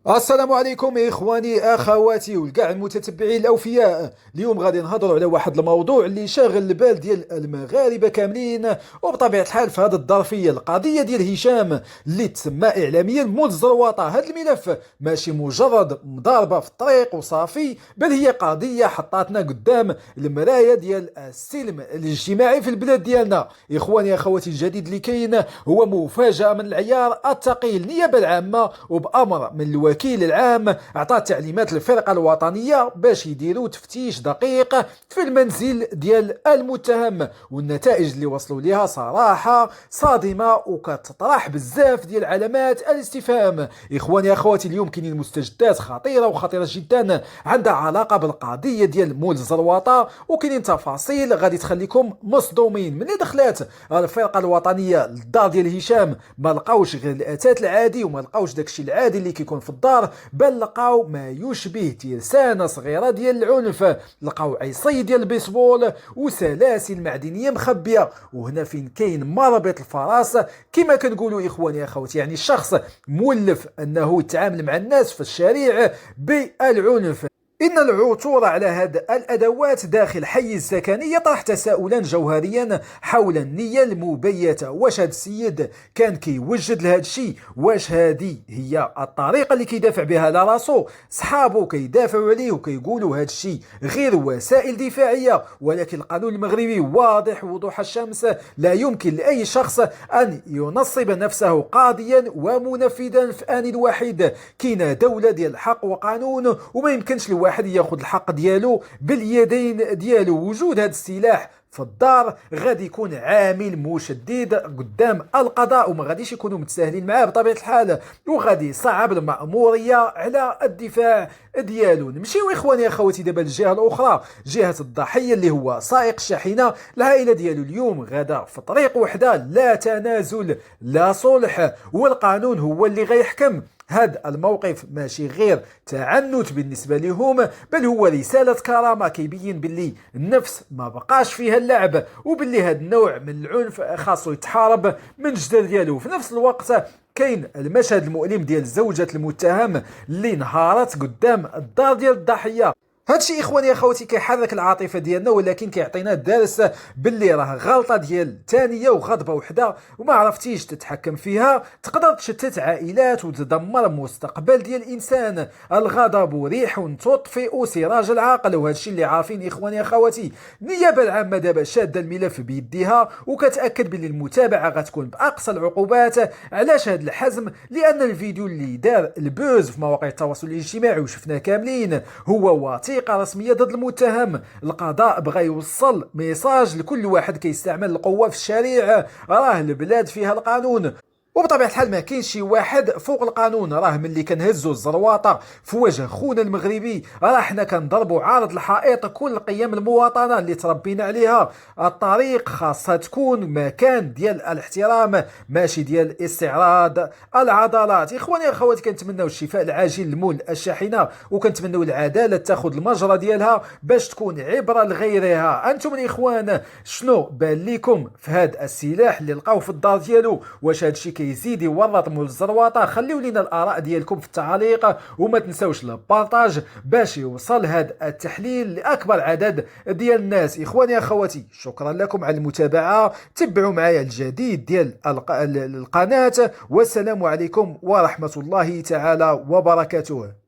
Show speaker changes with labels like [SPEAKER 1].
[SPEAKER 1] السلام عليكم إخواني أخواتي وكاع المتتبعين الأوفياء. اليوم غادي نهضروا على واحد الموضوع اللي شاغل البال ديال المغاربة كاملين، وبطبيعة الحال في هذه الظرفية القضية ديال هشام اللي تسمى إعلاميا مول الزرواطة. هذا الملف ماشي مجرد مضاربة في الطريق وصافي، بل هي قضية حطاتنا قدام المراية ديال السلم الاجتماعي في البلاد ديالنا. إخواني أخواتي، الجديد اللي كاين هو مفاجأة من العيار الثقيل. النيابة العامة وبأمر من الوكيل العام عطى تعليمات للفرقة الوطنية باش يديروا تفتيش دقيق في المنزل ديال المتهم، والنتائج اللي وصلوا لها صراحة صادمة وكتطرح بزاف ديال علامات الاستفهام. إخواني أخواتي، اليوم كاينين مستجدات خطيرة وخطيرة جدا عندها علاقة بالقضية ديال مول الزرواطة، وكاينين تفاصيل غادي تخليكم مصدومين. ملي دخلات الفرقة الوطنية للدار ديال هشام ما لقاوش غير الأثاث العادي، وما لقاوش داكشي العادي اللي كيكون في الدار، بل لقاو ما يشبه ترسانة صغيرة ديال العنف، لقاو عصي ديال البيسبول وسلاسل معدنية مخبية. وهنا فين كاين مربط الفرس كما كنقولوا إخواني أخواتي، يعني الشخص مولف أنه يتعامل مع الناس في الشارع بالعنف. إن العثور على هذه الأدوات داخل حيز سكني يطرح تساؤلا جوهريا حول النية المبيتة. واش هذا السيد كان كيوجد لهذا الشيء؟ واش هذه هي الطريقة اللي كيدافع بها على راسو؟ صحابه كيدافعوا عليه وكيقولوا هذا الشيء غير وسائل دفاعية، ولكن القانون المغربي واضح وضوح الشمس، لا يمكن لأي شخص أن ينصب نفسه قاضيا ومنفذا في آن واحد. كاينه دولة ديال الحق وقانون، وما يمكنش لواحد ياخذ الحق ديالو باليدين ديالو. وجود هذا السلاح في الدار غادي يكون عامل مشدد قدام القضاء، وما غاديش يكونوا متساهلين معاه بطبيعه الحال، وغادي يصعب المأموريه على الدفاع ديالو. نمشيو اخواني اخواتي دابا للجهه الاخرى، جهه الضحيه اللي هو سائق الشاحنه. العائله ديالو اليوم غدا في طريق وحده، لا تنازل لا صلح، والقانون هو اللي غيحكم. هذا الموقف ماشي غير تعنت بالنسبة لهم، بل هو رسالة كرامة كيبين باللي النفس ما بقاش فيها اللعب، وباللي هذا النوع من العنف خاصو يتحارب من الجدر ديالو. في نفس الوقت كاين المشهد المؤلم ديال زوجة المتهم اللي انهارت قدام الدار ديال الضحية. هادشي اخواني اخواتي كيحرك العاطفه ديالنا، ولكن كيعطينا درس باللي راه غلطه ديال ثانيه وغضبه وحده وما عرفتيش تتحكم فيها تقدر تشتت عائلات وتدمر مستقبل ديال الانسان. الغضب ريح تطفئ سراج العقل، وهادشي اللي عارفين اخواني اخواتي. النيابه العامه دابا شاده الملف بيديها وكتاكد باللي المتابعه غتكون باقصى العقوبات. علاش هذا الحزم؟ لان الفيديو اللي دار البوز في مواقع التواصل الاجتماعي وشفناه كاملين هو وثيقه رسميه ضد المتهم. القضاء بغى يوصل ميساج لكل واحد كيستعمل القوه في الشارع، راه البلاد فيها القانون، وبطبيعه الحال ما كاينش شي واحد فوق القانون. راه ملي كنهزوا الزرواطه في وجه خونا المغربي، راه حنا كنضربوا عارض الحائط كل قيم المواطنه اللي تربينا عليها. الطريق خاصها تكون مكان ديال الاحترام، ماشي ديال استعراض العضلات. اخواني اخواتي، كنتمناو الشفاء العاجل لمول الشاحنه، وكنتمناو العداله تاخذ المجرى ديالها باش تكون عبره لغيرها. انتم الاخوان شنو بان لكم في هذا السلاح اللي لقاو في الدار ديالو؟ واش هذا الشيء كيزيد يورط مول الزرواطه؟ خليو لينا الاراء ديالكم في التعليق، وما تنساوش البارطاج باش يوصل هذا التحليل لاكبر عدد ديال الناس. اخواني اخواتي، شكرا لكم على المتابعه، تبعوا معايا الجديد ديال القناه، والسلام عليكم ورحمه الله تعالى وبركاته.